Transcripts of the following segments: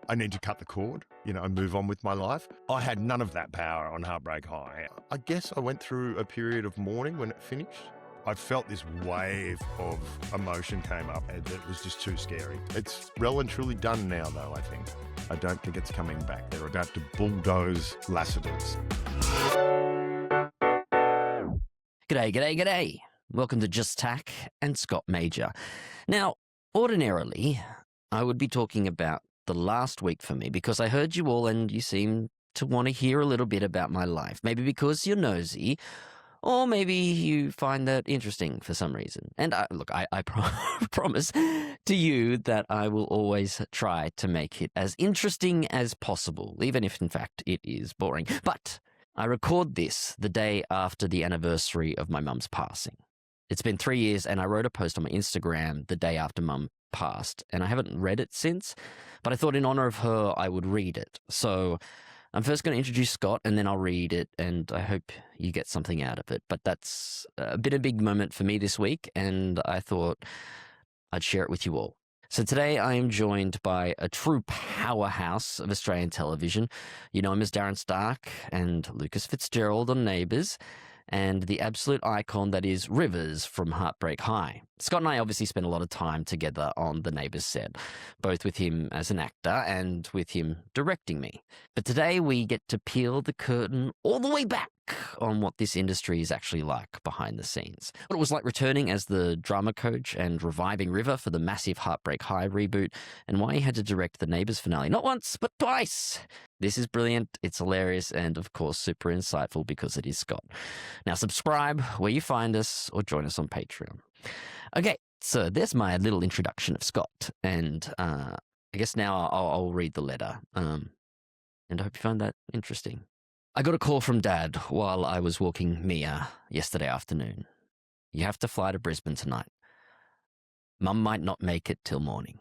I need to cut the cord, and move on with my life. I had none of that power on Heartbreak High. I guess I went through a period of mourning when it finished. I felt this wave of emotion came up and it was just too scary. It's well and truly done now, though, I think. I don't think it's coming back. They're about to bulldoze Lassiter's. G'day, g'day, g'day. Welcome to Just Tack and Scott Major. Now, ordinarily, I would be talking about the last week for me because I heard you all and you seem to want to hear a little bit about my life. Maybe because you're nosy, or maybe you find that interesting for some reason. And I promise to you that I will always try to make it as interesting as possible, even if in fact it is boring. But I record this the day after the anniversary of my mum's passing. It's been 3 years and I wrote a post on my Instagram the day after mum passed, and I haven't read it since, but I thought in honor of her I would read it. So I'm first going to introduce Scott and then I'll read it, and I hope you get something out of it. But that's been a big moment for me this week, and I thought I'd share it with you all. So today I am joined by a true powerhouse of Australian television. You know him as Darren Stark and Lucas Fitzgerald on Neighbours, and the absolute icon that is Rivers from Heartbreak High. Scott and I obviously spent a lot of time together on the Neighbours set, both with him as an actor and with him directing me. But today we get to peel the curtain all the way back on what this industry is actually like behind the scenes. What it was like returning as the drama coach and reviving River for the massive Heartbreak High reboot, and why he had to direct the Neighbours finale not once, but twice. This is brilliant, it's hilarious, and of course super insightful because it is Scott. Now subscribe where you find us or join us on Patreon. Okay, so there's my little introduction of Scott, and I guess now I'll read the letter, and I hope you find that interesting. I got a call from Dad while I was walking Mia yesterday afternoon. You have to fly to Brisbane tonight. Mum might not make it till morning.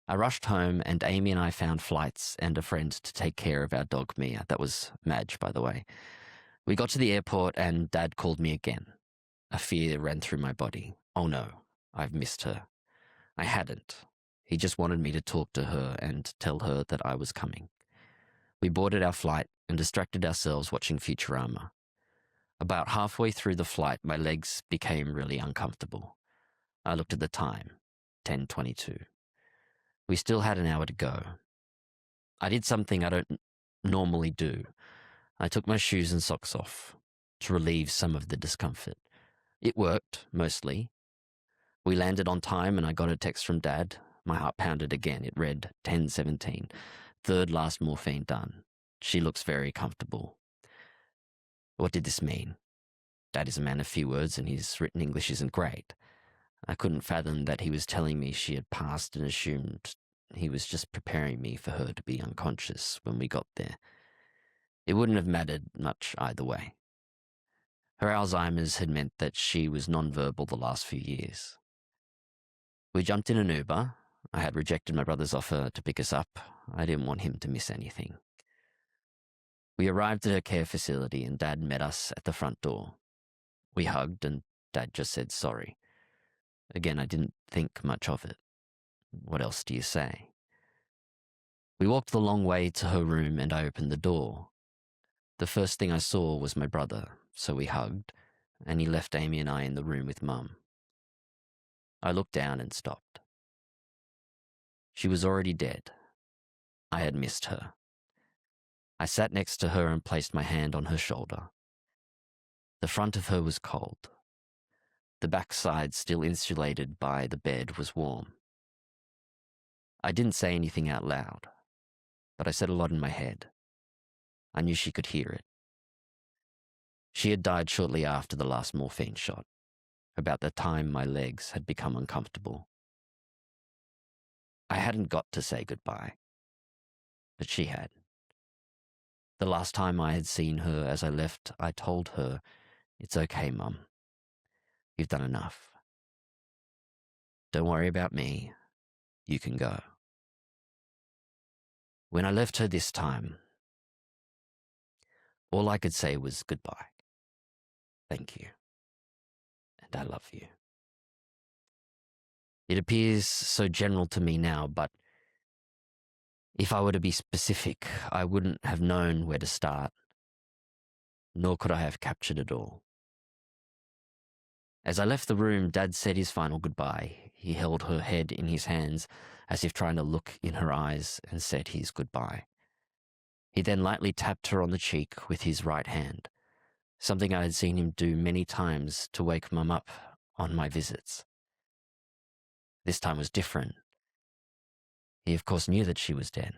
I rushed home and Amy and I found flights and a friend to take care of our dog Mia. That was Madge, by the way. We got to the airport and Dad called me again. A fear ran through my body. Oh no, I've missed her. I hadn't. He just wanted me to talk to her and tell her that I was coming. We boarded our flight and distracted ourselves watching Futurama. About halfway through the flight, my legs became really uncomfortable. I looked at the time, 10:22. We still had an hour to go. I did something I don't normally do. I took my shoes and socks off to relieve some of the discomfort. It worked, mostly. We landed on time and I got a text from Dad. My heart pounded again. It read 10:17. Third last morphine done. She looks very comfortable. What did this mean? Dad is a man of few words and his written English isn't great. I couldn't fathom that he was telling me she had passed and assumed he was just preparing me for her to be unconscious when we got there. It wouldn't have mattered much either way. Her Alzheimer's had meant that she was nonverbal the last few years. We jumped in an Uber. I had rejected my brother's offer to pick us up. I didn't want him to miss anything. We arrived at her care facility and Dad met us at the front door. We hugged and Dad just said sorry. Again, I didn't think much of it. What else do you say? We walked the long way to her room and I opened the door. The first thing I saw was my brother, so we hugged, and he left Amy and I in the room with Mum. I looked down and stopped. She was already dead. I had missed her. I sat next to her and placed my hand on her shoulder. The front of her was cold. The backside, still insulated by the bed, was warm. I didn't say anything out loud, but I said a lot in my head. I knew she could hear it. She had died shortly after the last morphine shot, about the time my legs had become uncomfortable. I hadn't got to say goodbye, but she had. The last time I had seen her as I left, I told her, "It's okay, Mum. You've done enough. Don't worry about me. You can go." When I left her this time, all I could say was goodbye. Thank you. And I love you. It appears so general to me now, but If I were to be specific, I wouldn't have known where to start, nor could I have captured it all. As I left the room, Dad said his final goodbye. He held her head in his hands, as if trying to look in her eyes, and said his goodbye. He then lightly tapped her on the cheek with his right hand, something I had seen him do many times to wake Mum up on my visits. This time was different. He of course knew that she was dead.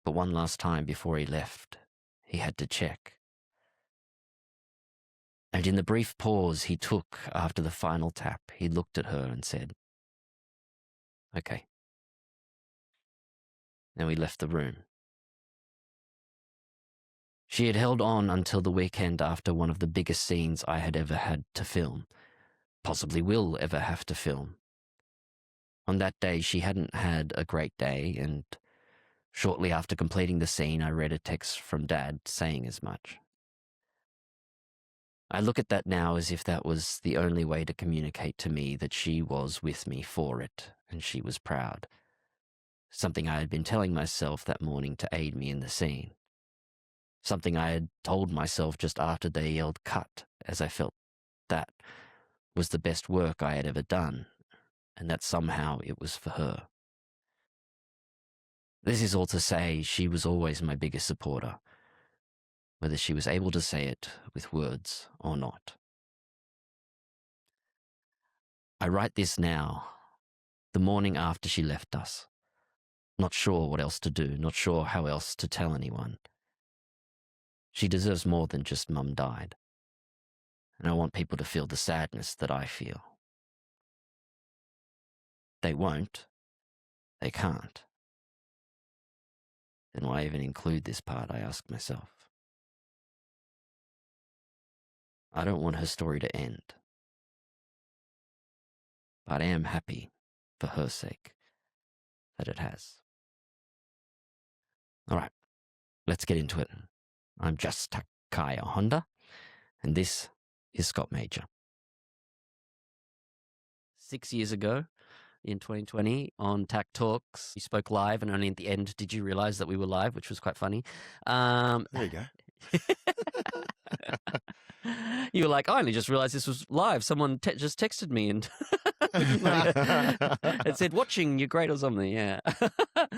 But one last time before he left, he had to check. And in the brief pause he took after the final tap, he looked at her and said, "Okay." Then we left the room. She had held on until the weekend after one of the biggest scenes I had ever had to film, possibly will ever have to film. On that day, she hadn't had a great day, and shortly after completing the scene, I read a text from Dad saying as much. I look at that now as if that was the only way to communicate to me that she was with me for it, and she was proud. Something I had been telling myself that morning to aid me in the scene. Something I had told myself just after they yelled cut, as I felt that was the best work I had ever done, and that somehow it was for her. This is all to say she was always my biggest supporter, whether she was able to say it with words or not. I write this now, the morning after she left us. Not sure what else to do, not sure how else to tell anyone. She deserves more than just Mum died. And I want people to feel the sadness that I feel. They won't. They can't. Then why even include this part, I ask myself. I don't want her story to end. But I am happy, for her sake, that it has. All right, let's get into it. I'm just Takaya Honda, and this is Scott Major. 6 years ago, in 2020, on TAC Talks, you spoke live, and only at the end did you realize that we were live, which was quite funny. There you go. You were like, I only just realized this was live. Someone just texted me and it said, watching, you're great or something. Yeah.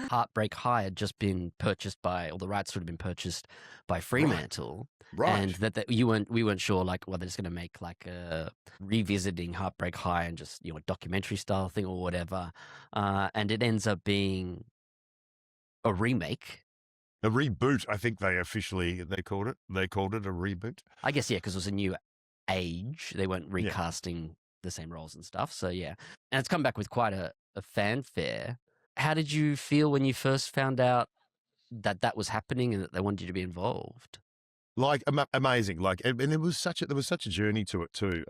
Heartbreak High had just been purchased by, or the rights would have been purchased by Fremantle. Right. And that we weren't sure, like, whether it's going to make like a revisiting Heartbreak High and just, a documentary style thing or whatever. And it ends up being a remake. A reboot, I think they called it. They called it a reboot. I guess, yeah, because it was a new age. They weren't recasting the same roles and stuff. So, yeah. And it's come back with quite a fanfare. How did you feel when you first found out that was happening and that they wanted you to be involved? Like, amazing. Like, and there was such a journey to it too.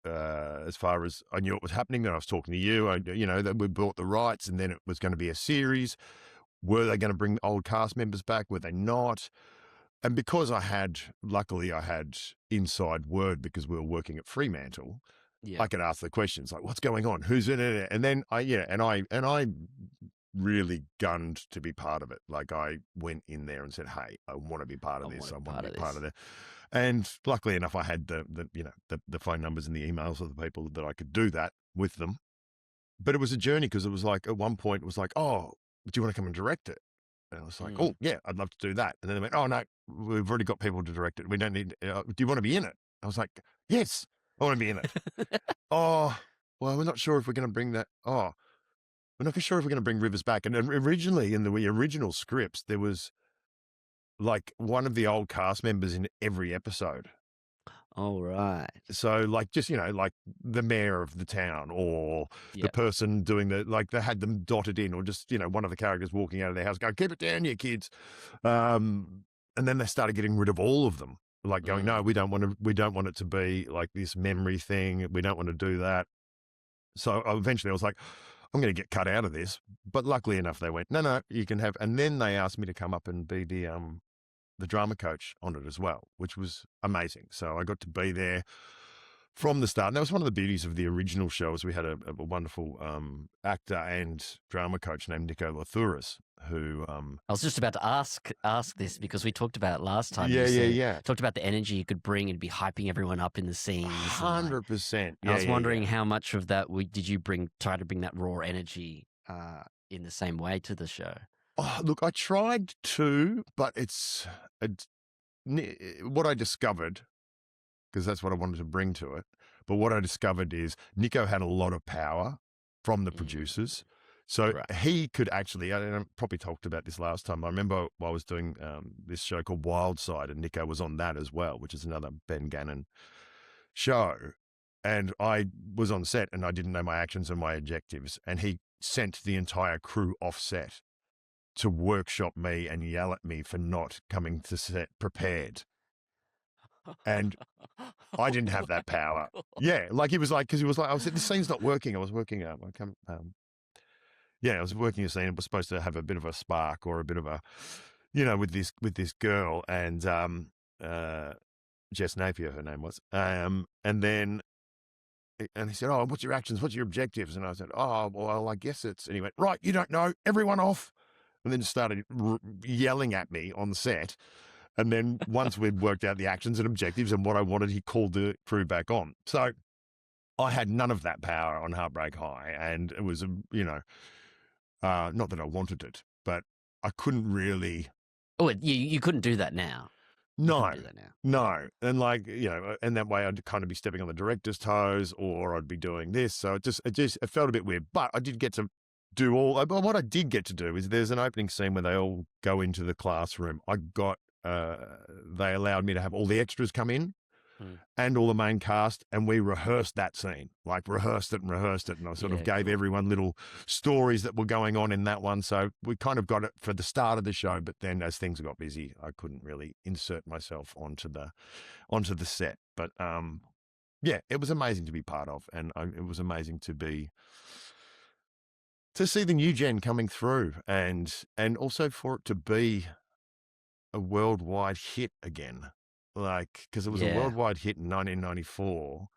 As far as I knew it was happening, and I was talking to you, that we bought the rights, and then it was going to be a series. Were they going to bring old cast members back? Were they not? And because luckily I had inside word because we were working at Fremantle, I could ask the questions like, what's going on? Who's in it? And then I really gunned to be part of it. Like, I went in there and said, hey, I want to be part of this. I want to be part of it. And luckily enough, I had the phone numbers and the emails of the people that I could do that with them. But it was a journey because it was like, at one point it was like, oh, do you want to come and direct it? And I was like, oh, yeah, I'd love to do that. And then they went, oh, no, we've already got people to direct it. We don't need, do you want to be in it? I was like, yes, I want to be in it. Oh, well, we're not sure if we're going to bring that. Oh, we're not sure if we're going to bring Rivers back. And originally, in the original scripts, there was like one of the old cast members in every episode. All right. So, like, just, like the mayor of the town or the person doing they had them dotted in, or just, one of the characters walking out of their house going, keep it down, you kids. And then they started getting rid of all of them, like going, no, we don't want it to be like this memory thing. We don't want to do that. So eventually I was like, I'm going to get cut out of this. But luckily enough, they went, no, you can have, and then they asked me to come up and be the drama coach on it as well, which was amazing. So I got to be there from the start. And that was one of the beauties of the original shows. We had a wonderful actor and drama coach named Nico Lathouris, who I was just about to ask this because we talked about it last time. yeah, Talked about the energy you could bring and be hyping everyone up in the scenes. 100%. I was wondering how much of that did you try to bring that raw energy in the same way to the show? Oh, look, I tried to, but it's what I discovered, because that's what I wanted to bring to it. But what I discovered is Nico had a lot of power from the producers. So Right. he could actually, I probably talked about this last time. I remember I was doing this show called Wild Side, and Nico was on that as well, which is another Ben Gannon show. And I was on set and I didn't know my actions and my objectives. And he sent the entire crew off set to workshop me and yell at me for not coming to set prepared. And I didn't have that power. Yeah, like he was like, because he was like, I was this scene's not working. I was working I was working a scene. It was supposed to have a bit of a spark or a bit of a, with this girl and Jess Napier, her name was. And he said, "Oh, what's your actions? What's your objectives?" And I said, "Oh, well, I guess it's." And he went, "Right, you don't know, everyone off," and then started yelling at me on set. And then once we'd worked out the actions and objectives and what I wanted, he called the crew back on. So I had none of that power on Heartbreak High, and it was, not that I wanted it, but I couldn't really. Oh, you couldn't do that now. No, no. And and that way I'd kind of be stepping on the director's toes or I'd be doing this. So it felt a bit weird, but I did get to do what I did get to do is there's an opening scene where they all go into the classroom. They allowed me to have all the extras come in and all the main cast, and we rehearsed that scene, rehearsed it. And I sort of gave everyone little stories that were going on in that one. So we kind of got it for the start of the show, but then as things got busy, I couldn't really insert myself onto the set. But it was amazing to be part of, and it was amazing to see the new gen coming through, and also for it to be a worldwide hit again. Because it was a worldwide hit in 1994,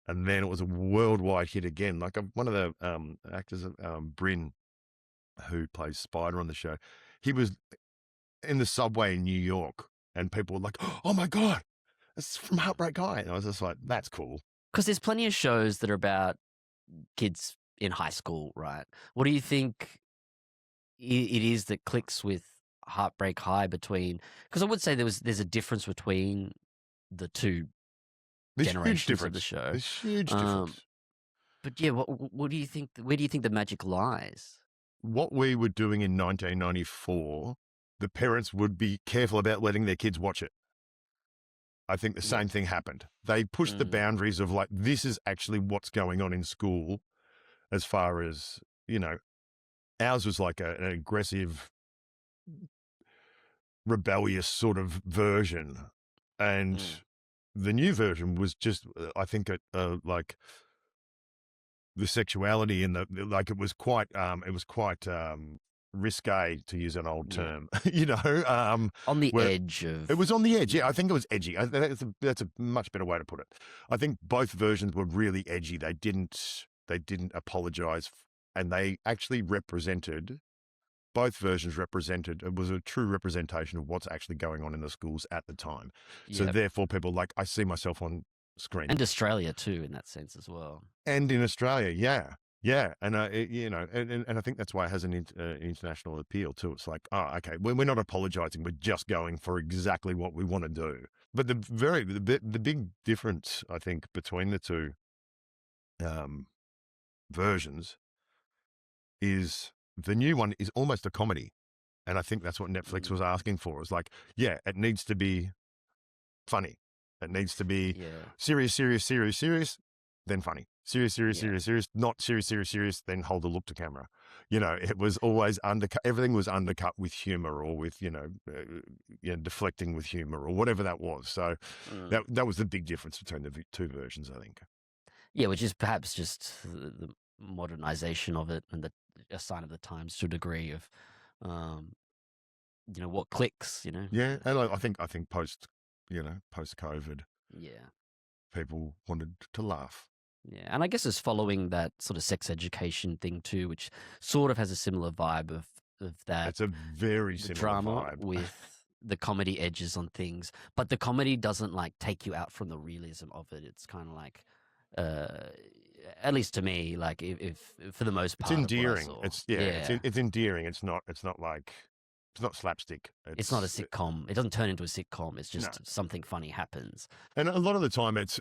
and then it was a worldwide hit again. One of the actors, Bryn, who plays Spider on the show, he was in the subway in New York, and people were like, "Oh my God, it's from Heartbreak High." And I was just like, "That's cool." Because there's plenty of shows that are about kids in high school, right? What do you think it is that clicks with Heartbreak High because I would say there's a difference between the two generations of the show. There's huge difference. But yeah, what do you think? Where do you think the magic lies? What we were doing in 1994, the parents would be careful about letting their kids watch it. I think the same thing happened. They pushed the boundaries of this is actually what's going on in school, as far as, ours was like an aggressive, rebellious sort of version. And the new version was just, I think, the sexuality and it was quite risque, to use an old term, on the edge of. It was on the edge. Yeah, I think it was edgy. That's a much better way to put it. I think both versions were really edgy. They didn't apologize, and they actually both versions represented, it was a true representation of what's actually going on in the schools at the time. So therefore people I see myself on screen. And Australia too, in that sense as well. And in Australia, yeah. And, and I think that's why it has an international appeal too. It's like, oh, okay, we're not apologizing. We're just going for exactly what we want to do. But the big difference, I think, between the two versions is the new one is almost a comedy. And I think that's what Netflix was asking for. It's like, it needs to be funny. It needs to be serious, then funny. Serious, not serious, then hold a look to camera. It was always undercut. Everything was undercut with humor or with, deflecting with humor or whatever that was. So that was the big difference between the two versions, I think. Yeah, which is perhaps just the modernization of it and a sign of the times to a degree of, what clicks, Yeah, and I think post COVID. Yeah. people wanted to laugh. Yeah, and I guess it's following that sort of sex education thing too, which sort of has a similar vibe of that. It's a very The similar drama vibe. with the comedy edges on things, but the comedy doesn't like take you out from the realism of it. It's kind of like, at least to me, like if for the most It's part, endearing. Of what I saw. It's endearing. It's not like it's not slapstick. It's not a sitcom. It doesn't turn into a sitcom. It's just No. something funny happens. And a lot of the time it's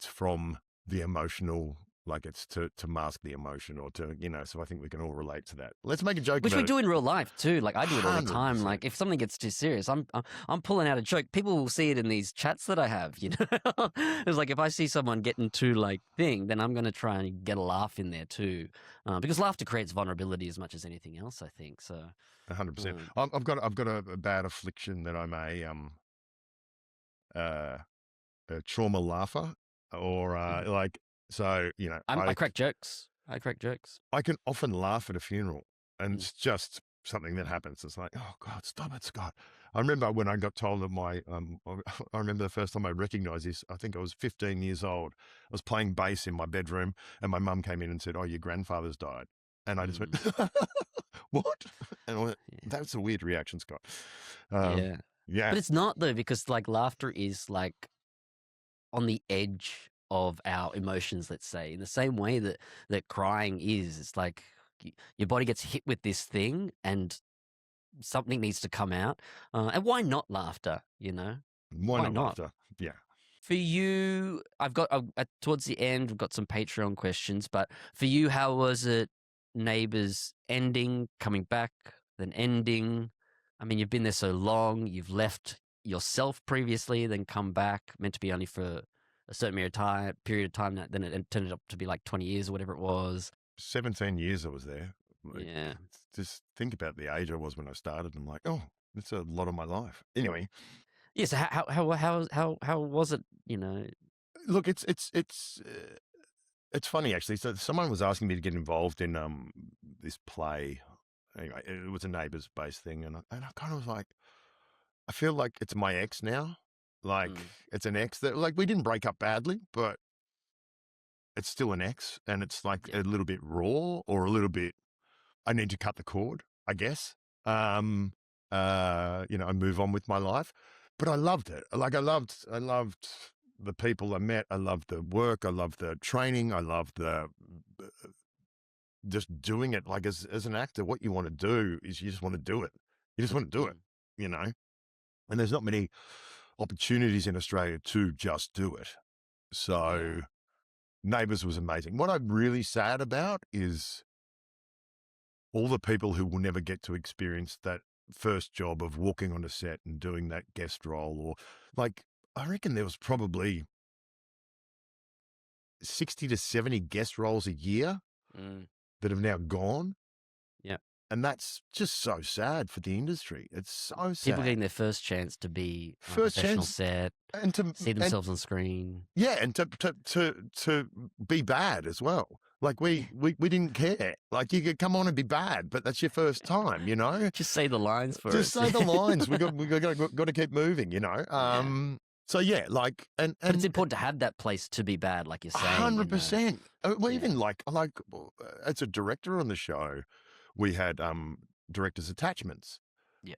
from the emotional, like it's to mask the emotion or to, so I think we can all relate to that. Let's make a joke Which about we do in real life too. Like I do it all the time. 100%. Like if something gets too serious, I'm pulling out a joke. People will see it in these chats that I have. It's like if I see someone getting too like thing, then I'm going to try and get a laugh in there too, because laughter creates vulnerability as much as anything else. I think so. 100%. I've got a bad affliction that I'm a trauma laugher, or I crack jokes. I can often laugh at a funeral, and it's just something that happens. It's like, oh God, stop it, Scott. I remember when I got told that I remember the first time I recognized this. I think I was 15 years old. I was playing bass in my bedroom, and my mum came in and said, "Oh, your grandfather's died." And I just went, "What?" And I went, "That's a weird reaction, Scott." Yeah. But it's not though, because like laughter is like on the edge of our emotions, let's say, in the same way that crying is. It's like your body gets hit with this thing and something needs to come out. And why not laughter, Why not laughter? Yeah. For you, I've got towards the end, we've got some Patreon questions, but for you, how was it? Neighbours ending, coming back, then ending. I mean, you've been there so long, you've left yourself previously, then come back, meant to be only for a certain period of time, then it turned up to be like 20 years or whatever it was. 17 years I was there. Yeah. Just think about the age I was when I started. I'm like, oh, that's a lot of my life. Anyway. Yeah. So how was it? Look, it's funny actually. So someone was asking me to get involved in this play. Anyway, it was a Neighbours based thing, and I kind of was like, I feel like it's my ex now. Like it's an ex that, like, we didn't break up badly, but it's still an ex, and it's like a little bit raw or a little bit. I need to cut the cord, I guess. I move on with my life. But I loved it. Like I loved the people I met. I loved the work. I loved the training. I loved the just doing it. Like as an actor, what you want to do is you just want to do it. You just want to do it, And there's not many opportunities in Australia to just do it. So Neighbours was amazing. What I'm really sad about is all the people who will never get to experience that first job of walking on a set and doing that guest role, or like, I reckon there was probably 60 to 70 guest roles a year that have now gone. Yeah. And that's just so sad for the industry. It's so sad. People getting their first chance to be on a professional set and to see themselves on screen. Yeah, and to be bad as well. Like we didn't care. Like you could come on and be bad, but that's your first time, Just say the lines for Just say the lines. We got to keep moving, So yeah, like but it's important to have that place to be bad, like you're saying. 100%. Well, even like as a director on the show, we had directors' attachments. Yeah.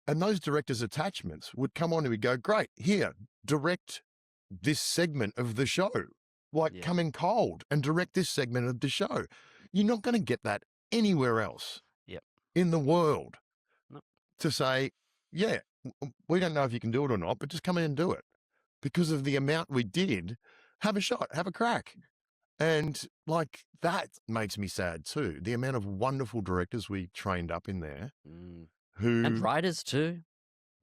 And those directors' attachments would come on and we'd go, great, here, direct this segment of the show. Like come in cold and direct this segment of the show. You're not going to get that anywhere else in the world to say, yeah, we don't know if you can do it or not, but just come in and do it. Because of the amount we did, have a shot, have a crack. And like that makes me sad too. The amount of wonderful directors we trained up in there. And writers too.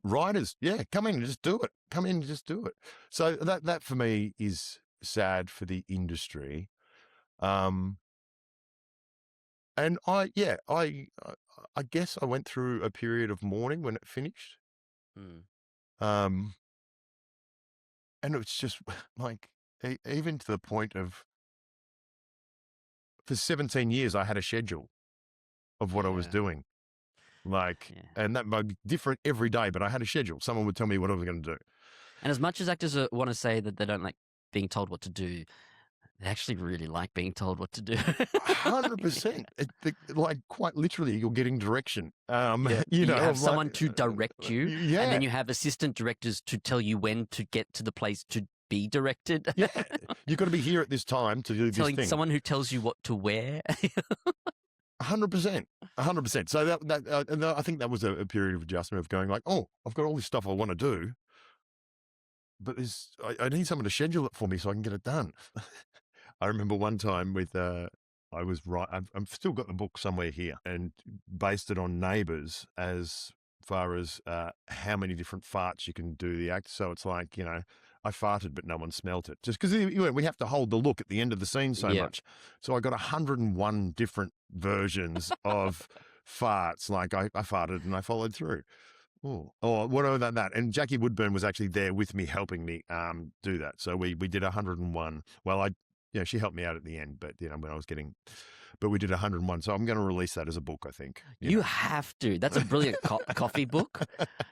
Writers, yeah, come in and just do it. Come in and just do it. So that for me is sad for the industry. And I guess I went through a period of mourning when it finished. And it was just like, even to the point of, for 17 years, I had a schedule of what I was doing. Like, and that might be different every day, but I had a schedule. Someone would tell me what I was going to do. And as much as actors want to say that they don't like being told what to do, they actually really like being told what to do. 100%. Like quite literally, you're getting direction. Yeah. You know, have of someone like, to direct you, and yeah, then you have assistant directors to tell you when to get to the place to be directed. yeah. You've got to be here at this time to do this Telling thing. someone who tells you what to wear. 100%. 100%. So and I think that was a period of adjustment of going like, oh, I've got all this stuff I want to do, but I need someone to schedule it for me so I can get it done. I remember one time with I was right. I've still got the book somewhere here, and based it on Neighbours as far as how many different farts you can do the act. So it's like, I farted, but no one smelt it, just because we have to hold the look at the end of the scene so Yeah. much. So I got 101 different versions of farts. Like I farted and I followed through. Oh, what about that? And Jackie Woodburn was actually there with me, helping me do that. So we did 101. Well, she helped me out at the end, but when I was but we did 101. So I'm going to release that as a book, I think. You have to. That's a brilliant coffee book.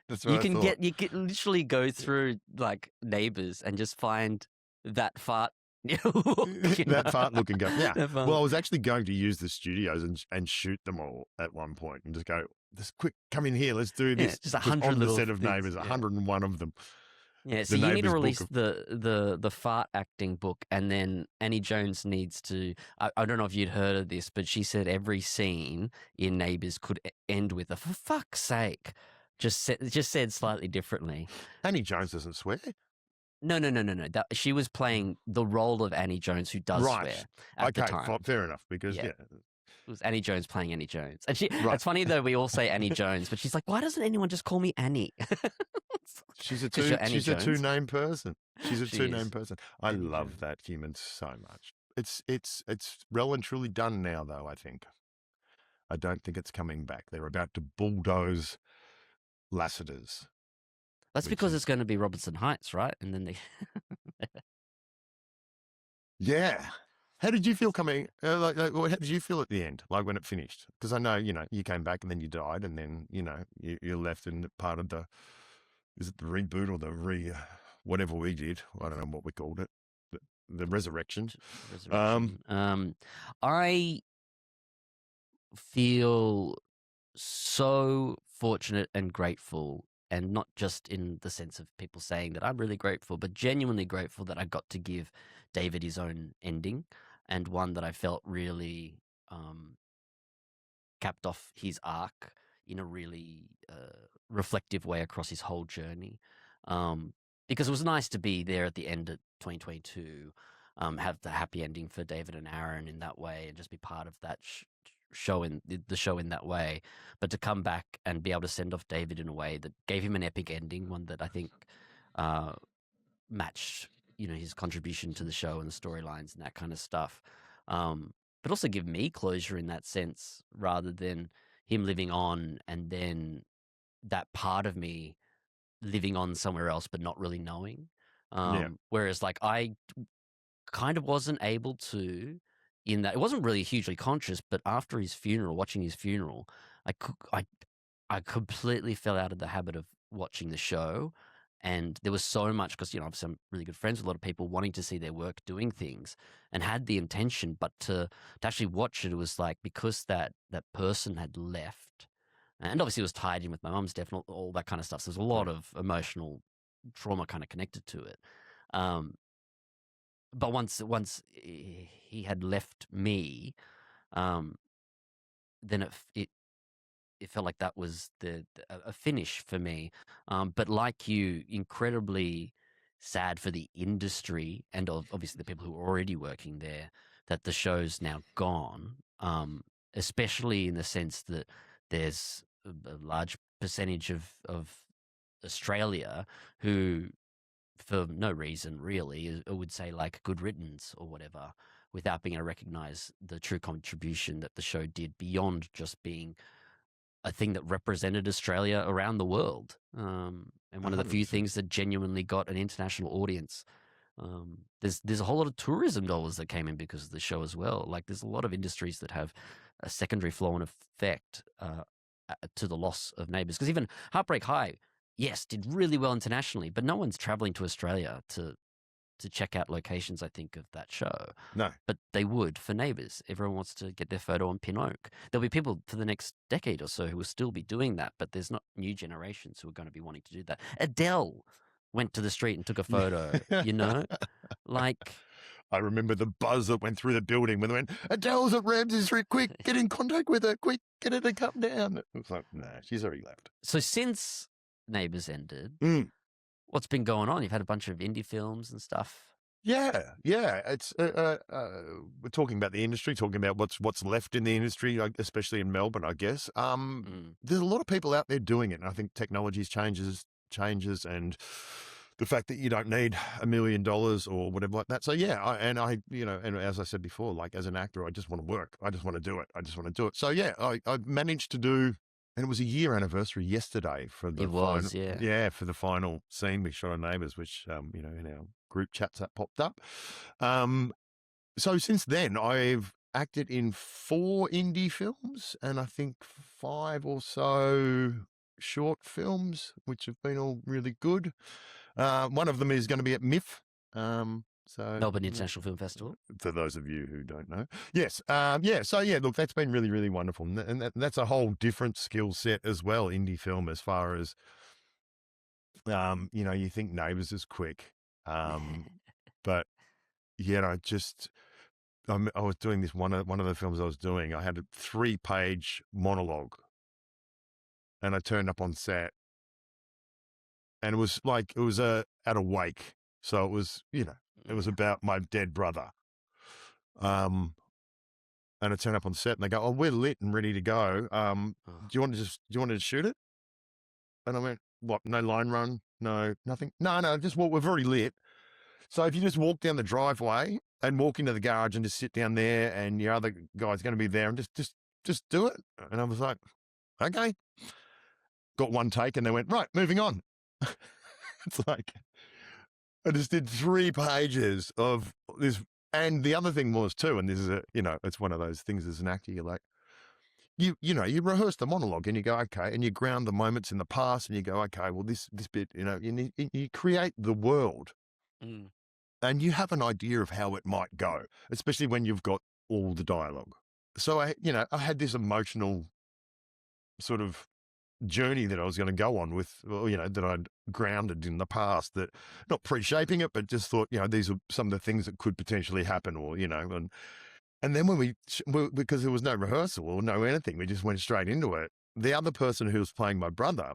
That's what you can literally go through like Neighbours and just find that fart. That fart look and go, yeah. Well, I was actually going to use the studios and shoot them all at one point and just go, just quick, come in here, let's do this. Just 100 on the little set of things, Neighbours, 101 of them. Yeah, so you need to release the fart acting book, and then Annie Jones needs to. I don't know if you'd heard of this, but she said every scene in Neighbours could end with a "for fuck's sake," just said slightly differently. Annie Jones doesn't swear. No. She was playing the role of Annie Jones, who does swear at the time. Fair enough, because it was Annie Jones playing Annie Jones, and it's funny though, we all say Annie Jones, but she's like, why doesn't anyone just call me Annie? She's a two-name person. She's a two-name person. I Annie love Jones. that human so much. It's well and truly done now, though. I think. I don't think it's coming back. They're about to bulldoze Lassiter's. That's because it's going to be Robertson Heights, right? And then they. Yeah. How did you feel coming? How did you feel at the end, like when it finished? Because I know, you came back and then you died, and then you left in part of the. Is it the reboot or the whatever we did? I don't know what we called it. The resurrection. I feel so fortunate and grateful, and not just in the sense of people saying that I'm really grateful, but genuinely grateful that I got to give David his own ending, and one that I felt really capped off his arc in a really reflective way across his whole journey. Because it was nice to be there at the end of 2022, have the happy ending for David and Aaron in that way, and just be part of that show in the show in that way. But to come back and be able to send off David in a way that gave him an epic ending, one that I think matched his contribution to the show and the storylines and that kind of stuff. But also give me closure in that sense, rather than him living on and then that part of me living on somewhere else but not really knowing. Whereas like I kind of wasn't able to, in that it wasn't really hugely conscious, but after his funeral, watching his funeral, I completely fell out of the habit of watching the show. And there was so much, because obviously I'm really good friends with a lot of people wanting to see their work doing things, and had the intention, but to actually watch it, it was like, because that person had left, and obviously it was tied in with my mum's death and all that kind of stuff. So there's a lot of emotional trauma kind of connected to it. But once he had left me, then it felt like that was a finish for me. But like you, incredibly sad for the industry and obviously the people who are already working there, that the show's now gone, especially in the sense that there's a large percentage of Australia who, for no reason really, would say like good riddance or whatever, without being able to recognize the true contribution that the show did beyond just being a thing that represented Australia around the world, and one of the few 100%. things that genuinely got an international audience. There's a whole lot of tourism dollars that came in because of the show as well. Like there's a lot of industries that have a secondary flow-on effect to the loss of Neighbours. Because even Heartbreak High yes, did really well internationally, but no one's traveling to Australia to check out locations, I think, of that show. No. But they would for Neighbours. Everyone wants to get their photo on Pin Oak. There'll be people for the next decade or so who will still be doing that, but there's not new generations who are going to be wanting to do that. Adele went to the street and took a photo, you know? Like... I remember the buzz that went through the building when they went, Adele's at Ramsay Street, quick, get in contact with her, quick, get her to come down. It was like, nah, she's already left. So since Neighbours ended, what's been going on? You've had a bunch of indie films and stuff. Yeah. It's we're talking about the industry, talking about what's left in the industry, especially in Melbourne, I guess. There's a lot of people out there doing it, and I think technology changes, and the fact that you don't need $1 million or whatever like that. So yeah, and as I said before, like as an actor, I just want to work. I just want to do it. So yeah, I managed to do. And it was a year anniversary yesterday for the for the final scene we shot on Neighbours, which in our group chats that popped up. So since then, I've acted in 4 indie films and I think 5 or so short films, which have been all really good. One of them is going to be at MIF. Melbourne International Film Festival. For those of you who don't know. Yes. So yeah, look, that's been really, really wonderful. And that's a whole different skill set as well, indie film, as far as, you think Neighbours is quick. But, I was doing this, one of the films I was doing, I had a 3-page monologue and I turned up on set and it was at a wake. So it was, it was about my dead brother. And I turn up on set and they go, "Oh, we're lit and ready to go. Do you want to shoot it?" And I went, "What? No line run? No, nothing? No, just walk. We've already lit. So if you just walk down the driveway and walk into the garage and just sit down there and your other guy's going to be there and just do it." And I was like, "Okay." Got one take and they went, "Right, moving on." It's like, I just did 3 pages of this. And the other thing was too, and this is it's one of those things as an actor, you're like, you rehearse the monologue and you go, okay, and you ground the moments in the past and you go, okay, well, this bit, you create the world and you have an idea of how it might go, especially when you've got all the dialogue. So I had this emotional sort of journey that I was going to go on with, that I'd grounded in the past, that not pre-shaping it, but just thought, these are some of the things that could potentially happen, or, and then when because there was no rehearsal or no anything, we just went straight into it. The other person who was playing my brother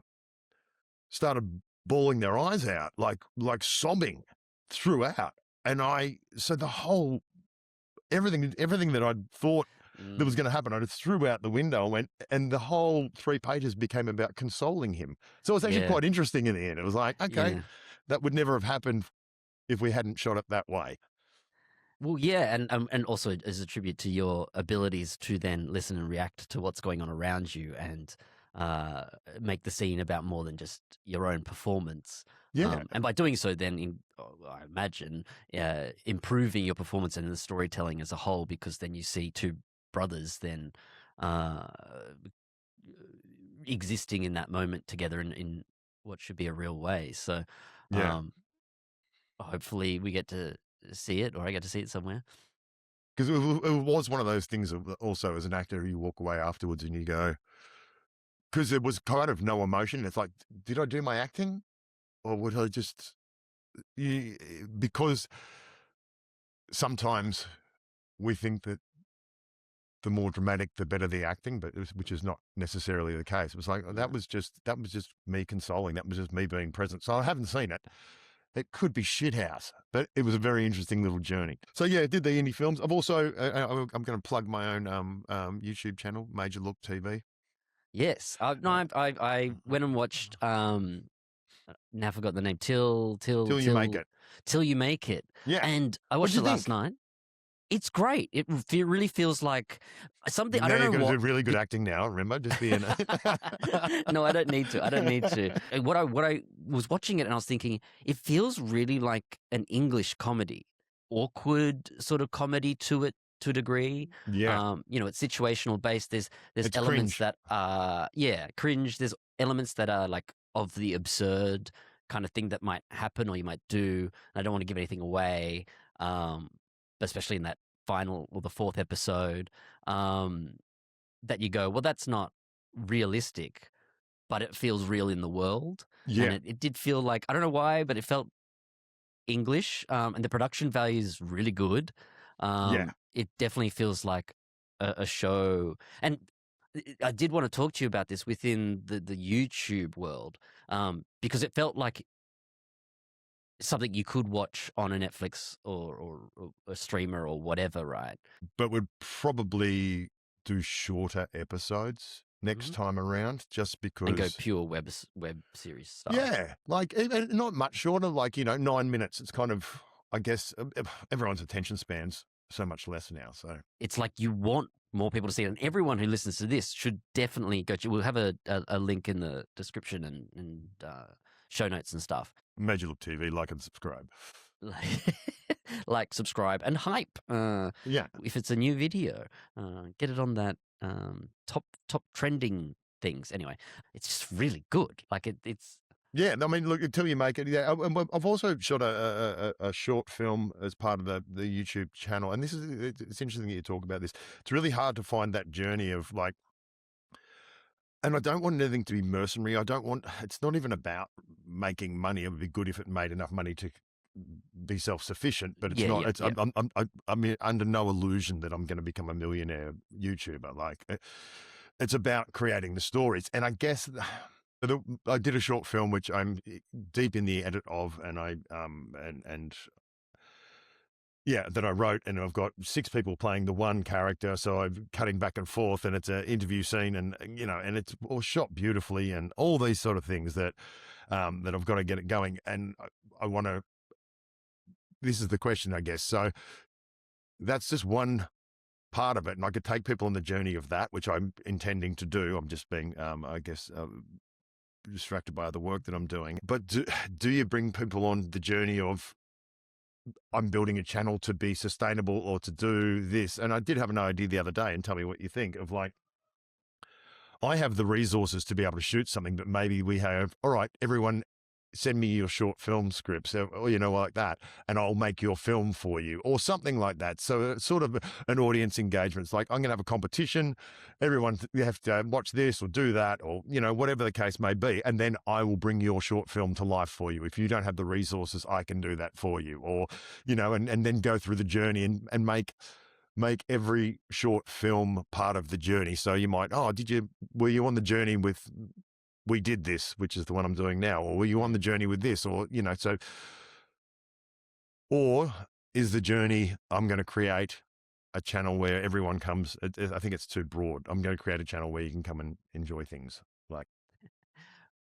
started bawling their eyes out, like sobbing throughout. And so the whole, everything that I'd thought that was going to happen, I just threw out the window and went, and the whole 3 pages became about consoling him. So it was actually quite interesting in the end. It was like, okay, that would never have happened if we hadn't shot it that way. Well, yeah, and also as a tribute to your abilities to then listen and react to what's going on around you and make the scene about more than just your own performance. Yeah. And by doing so, then I imagine improving your performance and the storytelling as a whole, because then you see 2 brothers then existing in that moment together in what should be a real way. So hopefully we get to see it, or I get to see it somewhere. Because it was one of those things that also as an actor, you walk away afterwards and you go, because there was kind of no emotion. It's like, did I do my acting? Or would I just, because sometimes we think that the more dramatic, the better the acting, but which is not necessarily the case. It was like, that was just me consoling. That was just me being present. So I haven't seen it. It could be shithouse, but it was a very interesting little journey. So yeah, I did the indie films. I've also, I'm going to plug my own YouTube channel, Major Look TV. Yes. I went and watched, now I forgot the name, Till You Make It. Till You Make It. Yeah. And I watched it last night. It's great. It really feels like something. Now I don't know you're going what. to do really good acting now. Remember, just being. No, I don't need to. What I was watching it and I was thinking, it feels really like an English comedy, awkward sort of comedy to it to a degree. Yeah. It's situational based. There's It's elements cringe. that are cringe. There's elements that are like of the absurd kind of thing that might happen or you might do. And I don't want to give anything away, especially in that final or the fourth episode, that you go, well, that's not realistic, but it feels real in the world. Yeah. And it did feel like, I don't know why, but it felt English, and the production value is really good. Yeah. It definitely feels like a show. And I did want to talk to you about this within the YouTube world, because it felt like something you could watch on a Netflix or a streamer or whatever, right? But would probably do shorter episodes next time around, just because. And go pure web series style. Yeah, like even not much shorter, like 9 minutes. It's kind of, I guess, everyone's attention spans so much less now. So it's like you want more people to see it, and everyone who listens to this should definitely go. We'll have a link in the description and show notes and stuff. Major Look TV, like and subscribe. Like, subscribe, and hype. Yeah, if it's a new video, get it on that top trending things. Anyway, it's just really good. Like it's. Yeah, I mean, look, until you make it. Yeah, I've also shot a short film as part of the YouTube channel, and it's interesting that you talk about this. It's really hard to find that journey of like, and I don't want anything to be mercenary. It's not even about making money. It would be good if it made enough money to be self-sufficient, but it's not. I'm under no illusion that I'm going to become a millionaire YouTuber. Like, it's about creating the stories, and I guess. I did a short film which I'm deep in the edit of, and that I wrote, and I've got 6 people playing the one character, so I'm cutting back and forth, and it's an interview scene, and and it's all shot beautifully, and all these sort of things that I've got to get it going, and I want to. This is the question, I guess. So that's just one part of it, and I could take people on the journey of that, which I'm intending to do. I'm just being, I guess. Distracted by other work that I'm doing. But do you bring people on the journey of I'm building a channel to be sustainable or to do this? And I did have an idea the other day, and tell me what you think of, like, I have the resources to be able to shoot something, but maybe we have, all right, everyone send me your short film scripts or like that, and I'll make your film for you or something like that. So it's sort of an audience engagement. It's like, I'm going to have a competition. Everyone, you have to watch this or do that, or, whatever the case may be. And then I will bring your short film to life for you. If you don't have the resources, I can do that for you, or, and then go through the journey and make every short film part of the journey. So you might, were you on the journey with We Did This, which is the one I'm doing now, or were you on the journey with this, or, so, or is the journey, I'm going to create a channel where everyone comes, I think it's too broad. I'm going to create a channel where you can come and enjoy things like.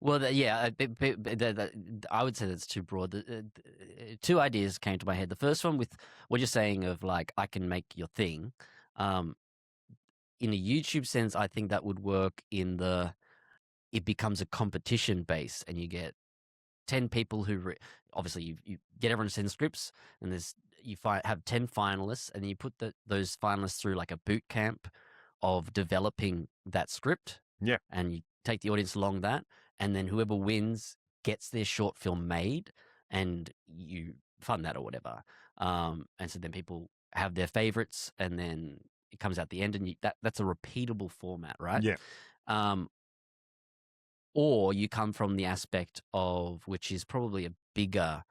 Well, I would say that's too broad. 2 ideas came to my head. The first one with what you're saying of like, I can make your thing. In a YouTube sense, I think that would work it becomes a competition base, and you get 10 people who obviously you get everyone to send scripts, and you have 10 finalists, and then you put those finalists through like a boot camp of developing that script. Yeah. And you take the audience along that, and then whoever wins gets their short film made, and you fund that or whatever. And so then people have their favorites, and then it comes out the end, and that's a repeatable format, right? Yeah. Or you come from the aspect of, which is probably a bigger,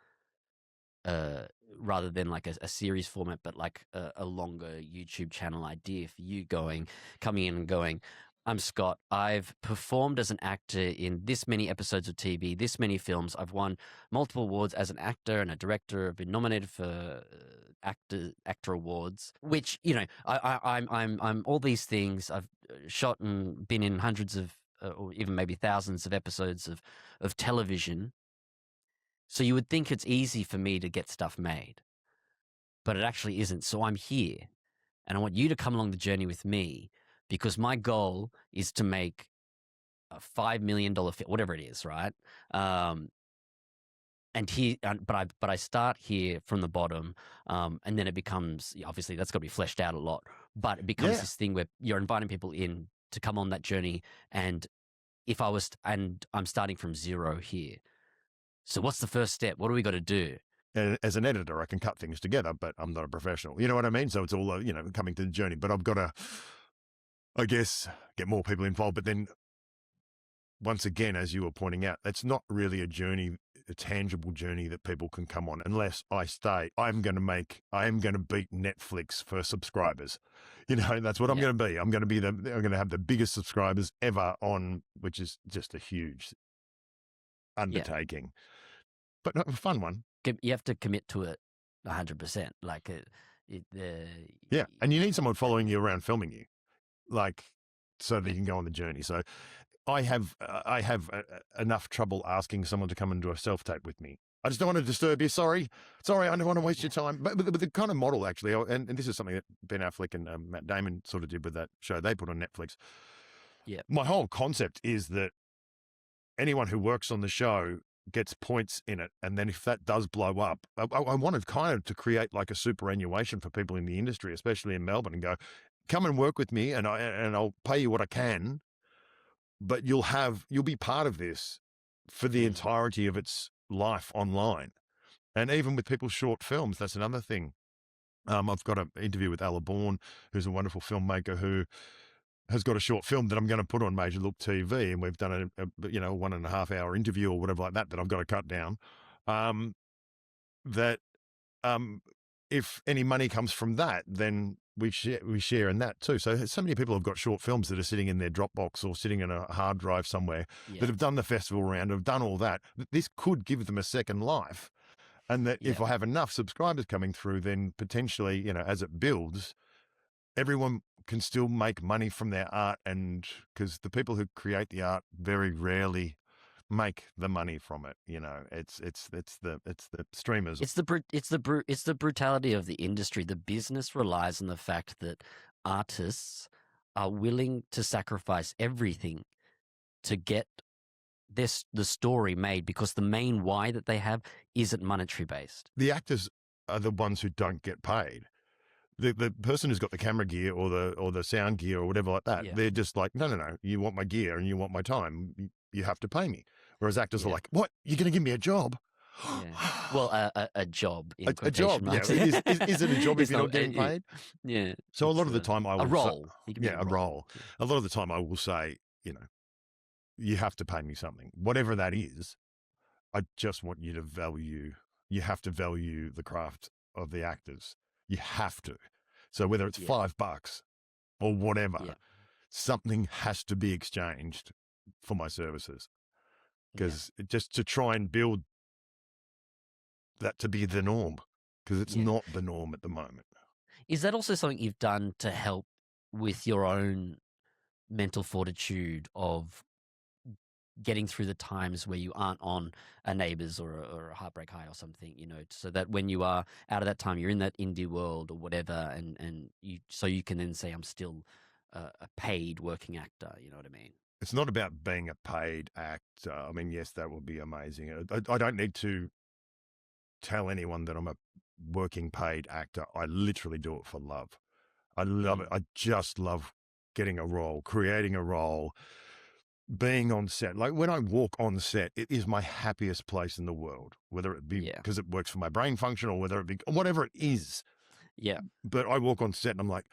rather than like a series format, but like a longer YouTube channel idea for you coming in and going, I'm Scott. I've performed as an actor in this many episodes of TV, this many films. I've won multiple awards as an actor and a director. I've been nominated for actor awards, which, I'm all these things. I've shot and been in hundreds of, or even maybe thousands of episodes of television. So you would think it's easy for me to get stuff made, but it actually isn't. So I'm here, and I want you to come along the journey with me, because my goal is to make a $5 million film, whatever it is, right? But I start here from the bottom, and then it becomes, obviously that's got to be fleshed out a lot, but it becomes this thing where you're inviting people in to come on that journey, and if I was, and I'm starting from zero here. So what's the first step? What do we got to do? And as an editor, I can cut things together, but I'm not a professional. You know what I mean? So it's all, coming to the journey. But I've got to, I guess, get more people involved. But then, once again, as you were pointing out, it's not really a journey, a tangible journey that people can come on unless I stay. I am going to beat Netflix for subscribers. That's what I'm going to be. I'm going to have the biggest subscribers ever on, which is just a huge undertaking, but a fun one. You have to commit to it 100%. Like and you need someone following you around, filming you, so that you can go on the journey. So I have enough trouble asking someone to come and do a self-tape with me. I just don't want to disturb you. Sorry, I don't want to waste your time. But the kind of model, actually, and this is something that Ben Affleck and Matt Damon sort of did with that show they put on Netflix. Yeah. My whole concept is that anyone who works on the show gets points in it, and then if that does blow up, I wanted kind of to create like a superannuation for people in the industry, especially in Melbourne, and go, come and work with me, and I'll pay you what I can, but you'll be part of this for the entirety of its life online. And even with people's short films, that's another thing. I've got an interview with Ella Bourne, who's a wonderful filmmaker who has got a short film that I'm going to put on Major Look TV, and we've done a 1.5 hour interview or whatever like that I've got to cut down. If any money comes from that, then we share in that too. So many people have got short films that are sitting in their Dropbox or sitting in a hard drive somewhere that have done the festival round, have done all that. This could give them a second life. And that if I have enough subscribers coming through, then potentially, as it builds, everyone can still make money from their art, and because the people who create the art very rarely make the money from it. It's the streamers. It's the brutality of the industry. The business relies on the fact that artists are willing to sacrifice everything to get the story made, because the main why that they have isn't monetary based. The actors are the ones who don't get paid. The person who's got the camera gear or the sound gear or whatever like that, they're just like, no, you want my gear and you want my time, you have to pay me. Whereas actors are like, what? You're going to give me a job? Well, a job. A job. Marks. Is it a job if you're not getting paid? Yeah. So a lot of the time I will a role. A role. A lot of the time I will say, you have to pay me something, whatever that is. I just want you to value. You have to value the craft of the actors. You have to. So whether it's $5 or whatever, something has to be exchanged for my services. Because just to try and build that to be the norm, because it's not the norm at the moment. Is that also something you've done to help with your own mental fortitude of getting through the times where you aren't on a Neighbours or a Heartbreak High or something, so that when you are out of that time, you're in that indie world or whatever, and you can then say, I'm still a paid working actor, you know what I mean? It's not about being a paid actor. I mean, yes, that would be amazing. I don't need to tell anyone that I'm a working paid actor. I literally do it for love. I love it. I just love getting a role, creating a role, being on set. Like when I walk on set, it is my happiest place in the world, whether it be because it works for my brain function or whether it be whatever it is. Yeah. But I walk on set and I'm like,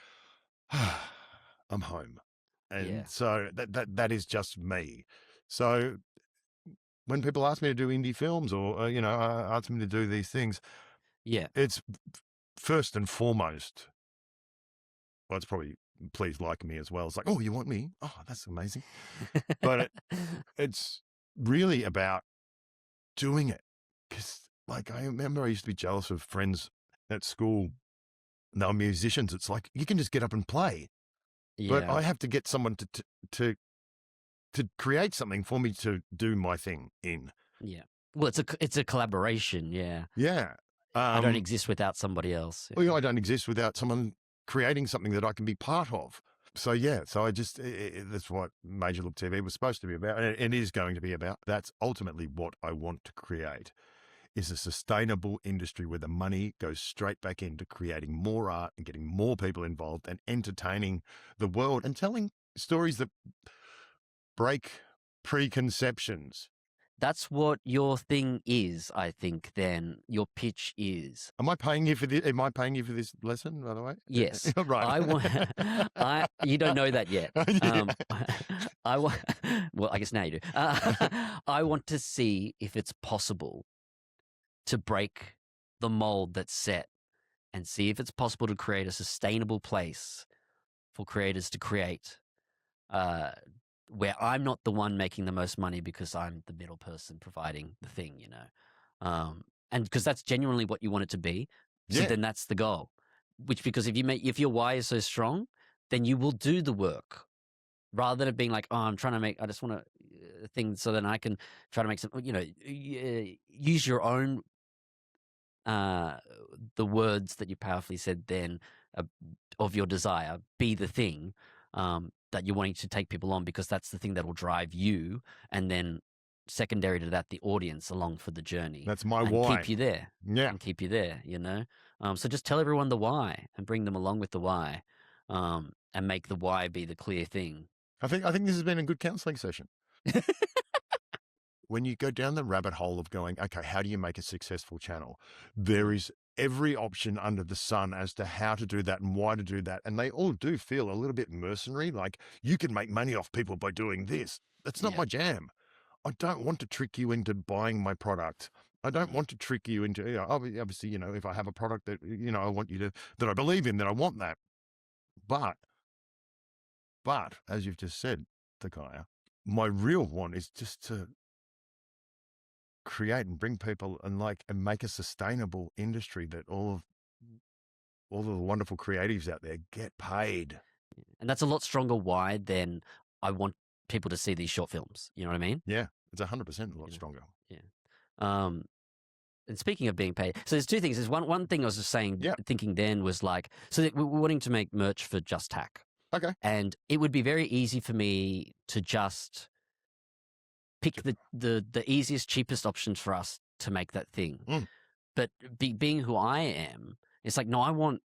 I'm home. And so that is just me. So when people ask me to do indie films or, ask me to do these things, it's first and foremost, well, it's probably please like me as well. It's like, oh, you want me? Oh, that's amazing. But it's really about doing it. Because I remember I used to be jealous of friends at school. They were musicians. It's like, you can just get up and play. But I have to get someone to create something for me to do my thing in. Yeah. Well, it's a collaboration. Yeah. Yeah. I don't exist without somebody else. Well, I don't exist without someone creating something that I can be part of. So, so I just, that's what Major Look TV was supposed to be about, and it is going to be about. That's ultimately what I want to create, is a sustainable industry where the money goes straight back into creating more art and getting more people involved and entertaining the world and telling stories that break preconceptions. That's what your thing is, I think, then. Your pitch is. Am I paying you for this? Am I paying you for this lesson, by the way? Yes. Right. I want. You don't know that yet. Yeah. I want. Well, I guess now you do. I want to see if it's possible to break the mold that's set, and see if it's possible to create a sustainable place for creators to create, where I'm not the one making the most money because I'm the middle person providing the thing, and because that's genuinely what you want it to be. So Yeah. then that's the goal. Which, because if your why is so strong, then you will do the work rather than it being like, oh, I just want a thing so then I can try to make some, use your own, the words that you powerfully said then, of your desire, be the thing, that you're wanting to take people on, because that's the thing that will drive you, and then secondary to that, the audience along for the journey. That's my and why. keep you there. Yeah. And keep you there, So just tell everyone the why and bring them along with the why, and make the why be the clear thing. I think this has been a good counselling session. When you go down the rabbit hole of going, okay, how do you make a successful channel? There is every option under the sun as to how to do that and why to do that. And they all do feel a little bit mercenary. Like, you can make money off people by doing this. That's not my jam. I don't want to trick you into buying my product. I don't want to trick you into, obviously, if I have a product that, I want you to, that I believe in, that I want that. But as you've just said, Takaya, my real want is just to create and bring people and make a sustainable industry that all of the wonderful creatives out there get paid. And that's a lot stronger why than I want people to see these short films. You know what I mean? Yeah, it's 100% a lot stronger. Yeah. And speaking of being paid, so there's two things. There's one thing I was just saying, thinking then was like, so that we're wanting to make merch for Just Tack. Okay. And it would be very easy for me to just pick the easiest, cheapest options for us to make that thing. But being who I am, it's like, no, I want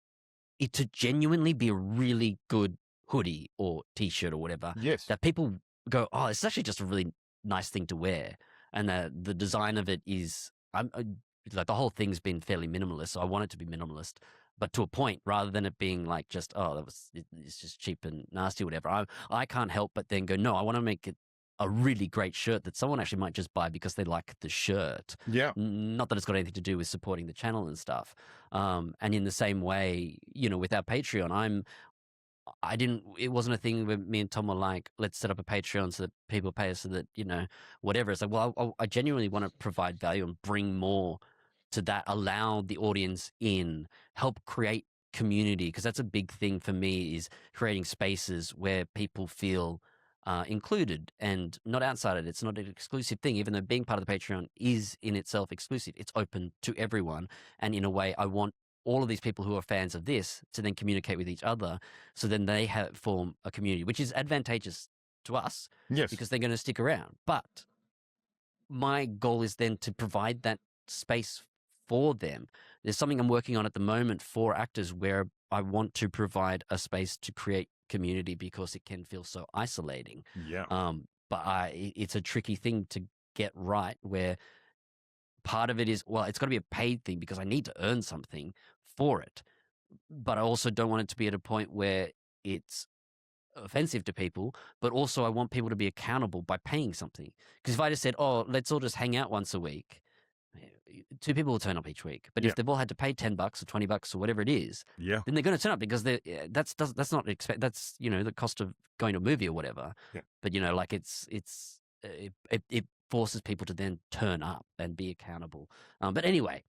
it to genuinely be a really good hoodie or T-shirt or whatever. Yes. That people go, oh, it's actually just a really nice thing to wear. And the design of it is, like, the whole thing's been fairly minimalist. So I want it to be minimalist, but to a point, rather than it being like just, oh, it's just cheap and nasty or whatever. I can't help but then go, no, I want to make it a really great shirt that someone actually might just buy because they like the shirt. Yeah. Not that it's got anything to do with supporting the channel and stuff. And in the same way, with our Patreon, it wasn't a thing where me and Tom were like, let's set up a Patreon so that people pay us so that, whatever. It's like, well, I genuinely want to provide value and bring more to that, allow the audience in, help create community. Because that's a big thing for me, is creating spaces where people feel included and not outside it. It's not an exclusive thing, even though being part of the Patreon is in itself exclusive. It's open to everyone. And in a way, I want all of these people who are fans of this to then communicate with each other, so then they form a community, which is advantageous to us. Yes. Because they're going to stick around. But my goal is then to provide that space for them. There's something I'm working on at the moment for actors where I want to provide a space to create community, because it can feel so isolating. Yeah. But it's a tricky thing to get right, where part of it is, well, it's got to be a paid thing because I need to earn something for it. But I also don't want it to be at a point where it's offensive to people, but also I want people to be accountable by paying something. Because if I just said, oh, let's all just hang out once a week, 2 people will turn up each week. But if they've all had to pay $10 or $20 or whatever it is, then they're going to turn up, because that's not that's the cost of going to a movie or whatever. Yeah. But like it forces people to then turn up and be accountable. But anyway,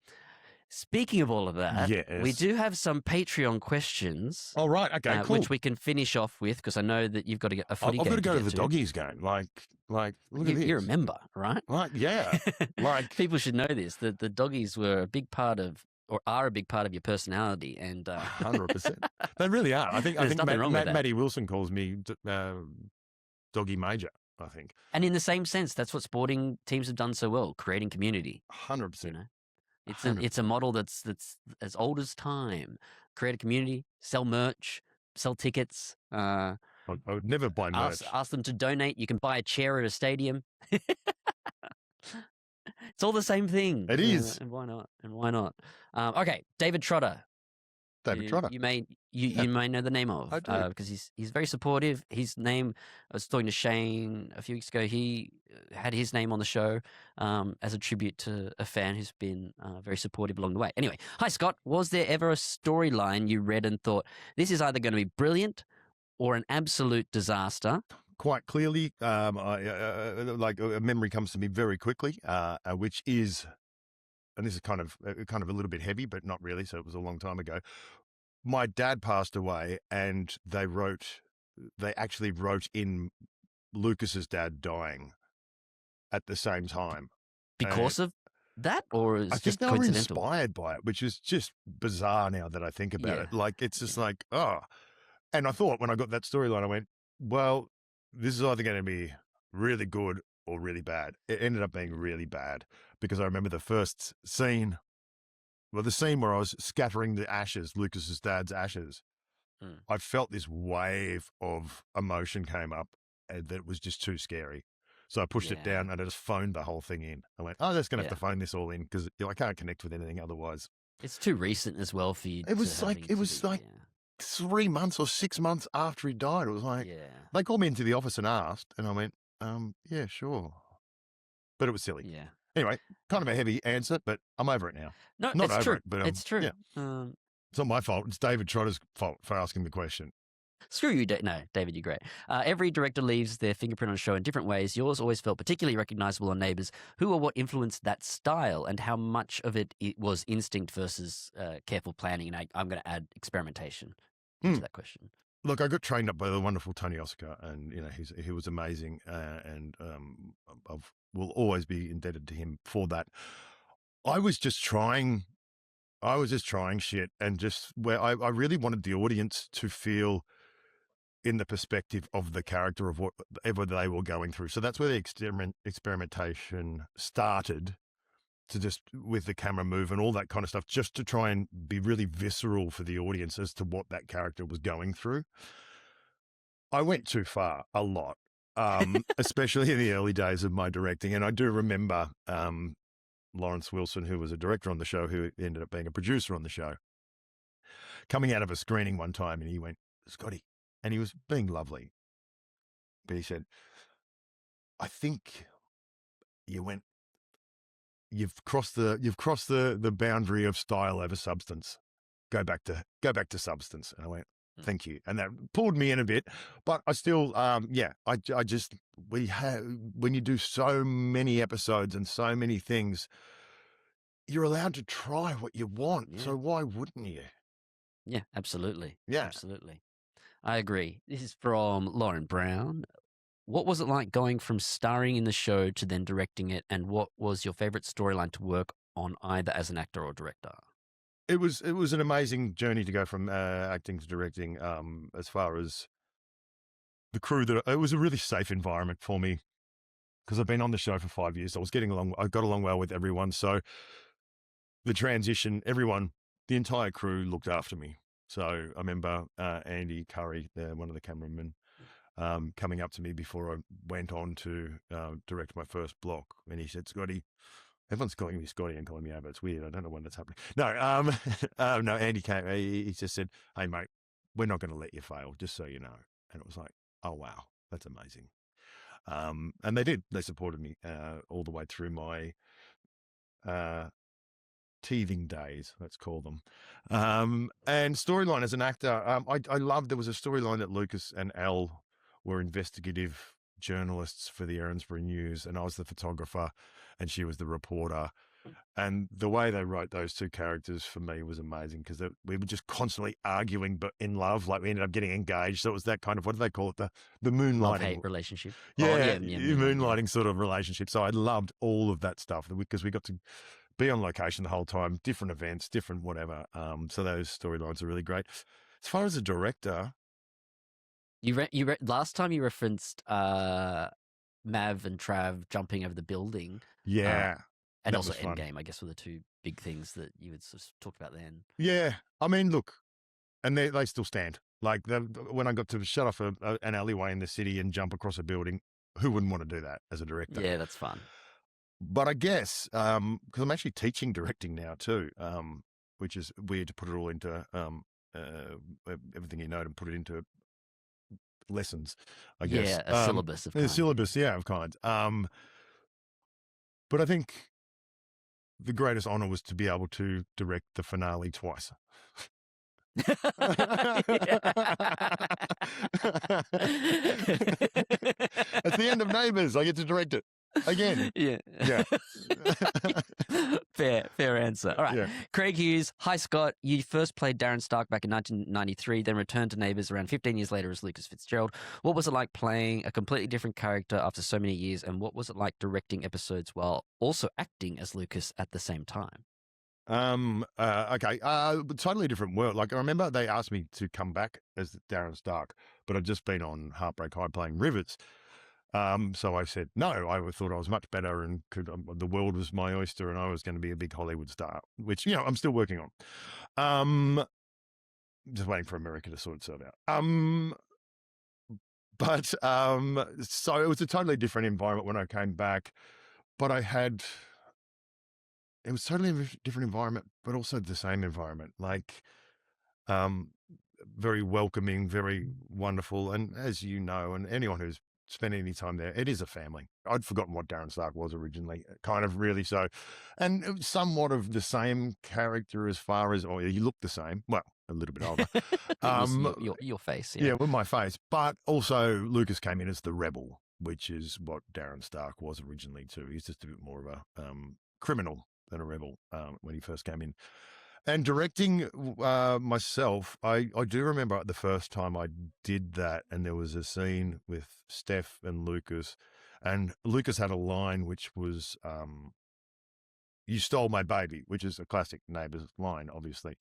speaking of all of that, we do have some Patreon questions. Oh, right. Okay, cool. Which we can finish off with, because I know that you've got to get a footy game. I've got to go to the doggies game. Like, look at this. You're a member, right? Like, yeah. Like, people should know this. The doggies were a big part of, or are a big part of your personality, and 100%. They really are. I think Maddie Wilson calls me Doggy Major, I think. And in the same sense, that's what sporting teams have done so well, creating community. 100%. It's a model that's as old as time. Create a community, sell merch, sell tickets, I would never buy merch. Ask them to donate. You can buy a chair at a stadium. It's all the same thing. It is. And why not? And why not? Okay, David Trotter. David Trotter. You may know the name of. I do. Because he's very supportive. His name, I was talking to Shane a few weeks ago. He had his name on the show as a tribute to a fan who's been very supportive along the way. Anyway, hi Scott. Was there ever a storyline you read and thought this is either going to be brilliant or an absolute disaster? Quite clearly, like a memory comes to me very quickly, which is, and this is kind of a little bit heavy, but not really. So it was a long time ago. My dad passed away, and they actually wrote in Lucas's dad dying at the same time. Because of that, or is I it think just they were coincidental? inspired by it, which is just bizarre now that I think about Yeah. it. Like, it's just like, oh. And I thought when I got that storyline, I went, well, this is either going to be really good or really bad. It ended up being really bad because I remember the first scene, the scene where I was scattering the ashes, Lucas's dad's ashes. I felt this wave of emotion came up and that was just too scary. So I pushed it down and I just phoned the whole thing in. I went, I'm just going to have to phone this all in because I can't connect with anything otherwise. It's too recent as well for you. It was like 3 months or 6 months after he died. It was like, they called me into the office and asked, and I went, yeah, sure. But it was silly. Yeah. Anyway, kind of a heavy answer, but I'm over it now. No, Not it's over true. it, but it's true. Yeah. It's not my fault. It's David Trotter's fault for asking the question. Screw you, no, David, you're great. Every director leaves their fingerprint on a show in different ways. Yours always felt particularly recognizable on Neighbours. Who or what influenced that style, and how much of it was instinct versus careful planning? And I'm going to add experimentation to that question. Look, I got trained up by the wonderful Tony Oscar, and he was amazing, and I will always be indebted to him for that. I was just trying shit, and just where I really wanted the audience to feel in the perspective of the character of whatever they were going through. So that's where the experimentation started, to just with the camera move and all that kind of stuff, just to try and be really visceral for the audience as to what that character was going through. I went too far a lot, especially in the early days of my directing. And I do remember Lawrence Wilson, who was a director on the show, who ended up being a producer on the show, coming out of a screening one time, and he went, Scotty, and he was being lovely, but he said, I think you've crossed the boundary of style over substance. Go back to substance. And I went, thank you. And that pulled me in a bit, but I still, when you do so many episodes and so many things, you're allowed to try what you want. Yeah. So why wouldn't you? Yeah, absolutely. Yeah, absolutely. I agree. This is from Lauren Brown. What was it like going from starring in the show to then directing it, and what was your favorite storyline to work on either as an actor or director? It was an amazing journey to go from acting to directing. As far as the crew, it was a really safe environment for me because I've been on the show for 5 years. I got along well with everyone. So the transition, the entire crew looked after me. So I remember Andy Curry, one of the cameramen, coming up to me before I went on to direct my first block, and he said, Scotty, everyone's calling me Scotty and calling me over. It's weird. I don't know when that's happening. No, no, Andy came. He just said, hey, mate, we're not going to let you fail, just so you know. And it was like, oh, wow, that's amazing. And they did. They supported me all the way through my teething days, let's call them. And storyline as an actor, I loved, there was a storyline that Lucas and Elle were investigative journalists for the Erinsborough News, and I was the photographer and she was the reporter. And the way they wrote those two characters for me was amazing, because we were just constantly arguing, but in love. Like, we ended up getting engaged. So it was that kind of, what do they call it? The moonlighting. Love-hate relationship. Yeah, moonlighting sort of relationship. So I loved all of that stuff because we got to be on location the whole time, different events, different whatever. So those storylines are really great. As far as a director, last time you referenced Mav and Trav jumping over the building. Yeah. And also Endgame, I guess, were the two big things that you had sort of talked about then. Yeah. I mean, look, and they still stand. Like when I got to shut off an alleyway in the city and jump across a building, who wouldn't want to do that as a director? Yeah, that's fun. But I guess because I'm actually teaching directing now too, which is weird to put it all into everything you know and put it into lessons. I guess Yeah, a syllabus of a kinds. syllabus, yeah, of kinds. But I think the greatest honor was to be able to direct the finale twice. It's the end of Neighbours. I get to direct it again. Yeah. Yeah. Fair answer. All right. Yeah. Craig Hughes. Hi, Scott. You first played Darren Stark back in 1993, then returned to Neighbours around 15 years later as Lucas Fitzgerald. What was it like playing a completely different character after so many years, and what was it like directing episodes while also acting as Lucas at the same time? Okay. Totally different world. Like I remember they asked me to come back as Darren Stark, but I'd just been on Heartbreak High playing Rivets. So I said no. I thought I was much better and could. The world was my oyster, and I was going to be a big Hollywood star, which I'm still working on. Just waiting for America to sort itself out. So it was a totally different environment when I came back, but it was totally a different environment, but also the same environment. Like, very welcoming, very wonderful, and as you know, and anyone who's spent any time there, it is a family. I'd forgotten what Darren Stark was originally, kind of really so, and it was somewhat of the same character as far as, you look the same. Well, a little bit older. Your face. Yeah, with my face, but also Lucas came in as the rebel, which is what Darren Stark was originally too. He's just a bit more of a criminal than a rebel when he first came in. And directing myself, I do remember the first time I did that, and there was a scene with Steph and Lucas, and Lucas had a line which was, "You stole my baby," which is a classic Neighbours line, obviously.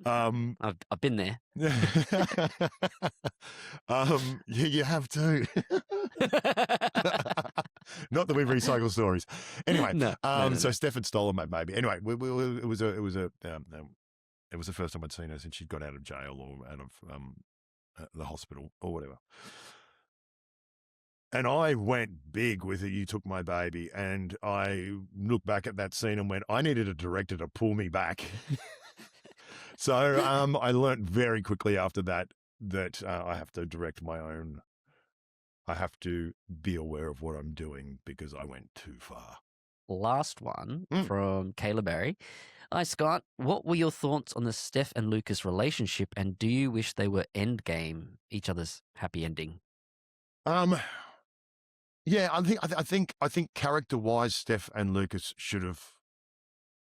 I've been there. You have to. Not that we recycle stories. Anyway, No. So Steph had stolen my baby. Anyway, it was the first time I'd seen her since she'd got out of jail or out of the hospital or whatever. And I went big with it. You took my baby, and I looked back at that scene and went, I needed a director to pull me back. So I learned very quickly after that I have to direct my own. I have to be aware of what I'm doing because I went too far. Last one from Kayla Barry. Hi, Scott. What were your thoughts on the Steph and Lucas relationship, and do you wish they were Endgame, each other's happy ending? Yeah, I think character-wise, Steph and Lucas should have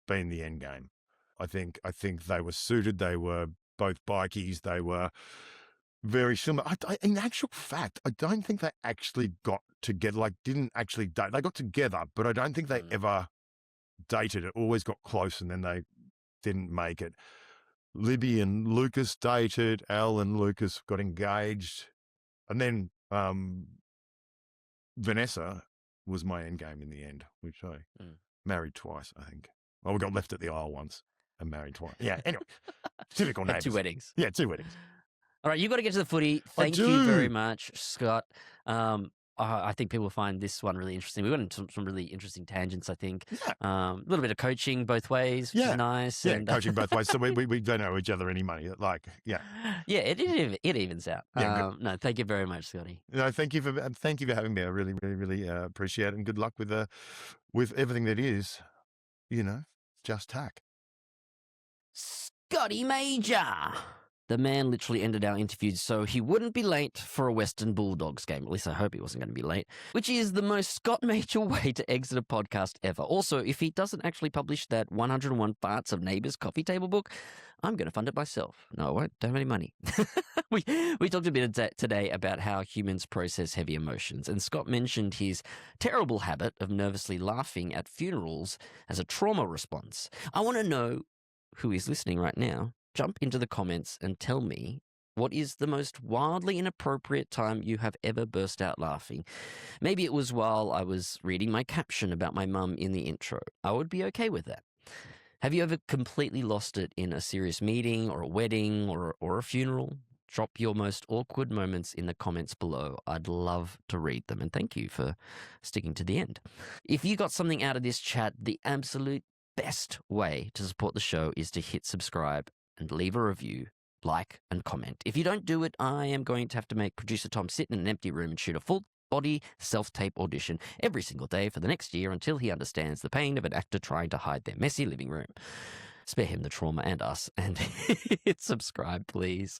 been the Endgame. I think they were suited. They were both bikies. They were very similar. In actual fact, I don't think they actually got together. Like, didn't actually date. They got together, but I don't think they ever dated. It always got close, and then they didn't make it. Libby and Lucas dated. Al and Lucas got engaged, and then Vanessa was my Endgame in the end, which I married twice. I think. Well, we got left at the aisle once. And married twice. Yeah, anyway. Typical Neighbours. 2 weddings. Yeah, 2 weddings. All right, you've got to get to the footy. Thank you very much, Scott. I think people find this one really interesting. We went into some really interesting tangents, I think. Yeah. A little bit of coaching both ways, which is nice. Yeah, and, coaching both ways. So we don't owe each other any money. Like, yeah. Yeah, it evens out. Yeah, no, thank you very much, Scotty. No, thank you for having me. I really, really, really appreciate it. And good luck with everything that is, just tack. Scotty Major. The man literally ended our interview so he wouldn't be late for a Western Bulldogs game. At least I hope he wasn't going to be late, which is the most Scott Major way to exit a podcast ever. Also, if he doesn't actually publish that 101 Farts of Neighbours coffee table book, I'm going to fund it myself. No, I won't. Don't have any money. We talked a bit today about how humans process heavy emotions, and Scott mentioned his terrible habit of nervously laughing at funerals as a trauma response. I want to know who is listening right now. Jump into the comments and tell me what is the most wildly inappropriate time you have ever burst out laughing. Maybe it was while I was reading my caption about my mum in the intro. I would be okay with that. Have you ever completely lost it in a serious meeting or a wedding or a funeral? Drop your most awkward moments in the comments below. I'd love to read them, and thank you for sticking to the end. If you got something out of this chat, the absolute best way to support the show is to hit subscribe and leave a review, like, and comment. If you don't do it, I am going to have to make producer Tom sit in an empty room and shoot a full body self-tape audition every single day for the next year until he understands the pain of an actor trying to hide their messy living room. Spare him the trauma and us, and hit subscribe, please.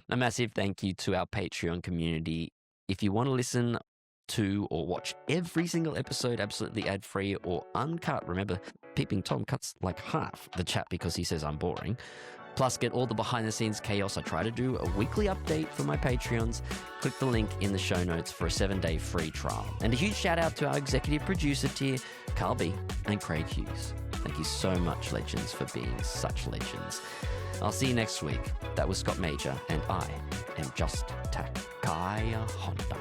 A massive thank you to our Patreon community. If you want to listen to or watch every single episode absolutely ad-free or uncut, remember, Peeping Tom cuts like half the chat because he says I'm boring, plus get all the behind-the-scenes chaos. I try to do a weekly update for my Patreons. Click the link in the show notes for a 7-day free trial. And a huge shout-out to our executive producer tier, Carl B. and Craig Hughes. Thank you so much, legends, for being such legends. I'll see you next week. That was Scott Major, and I am just Takaya Honda.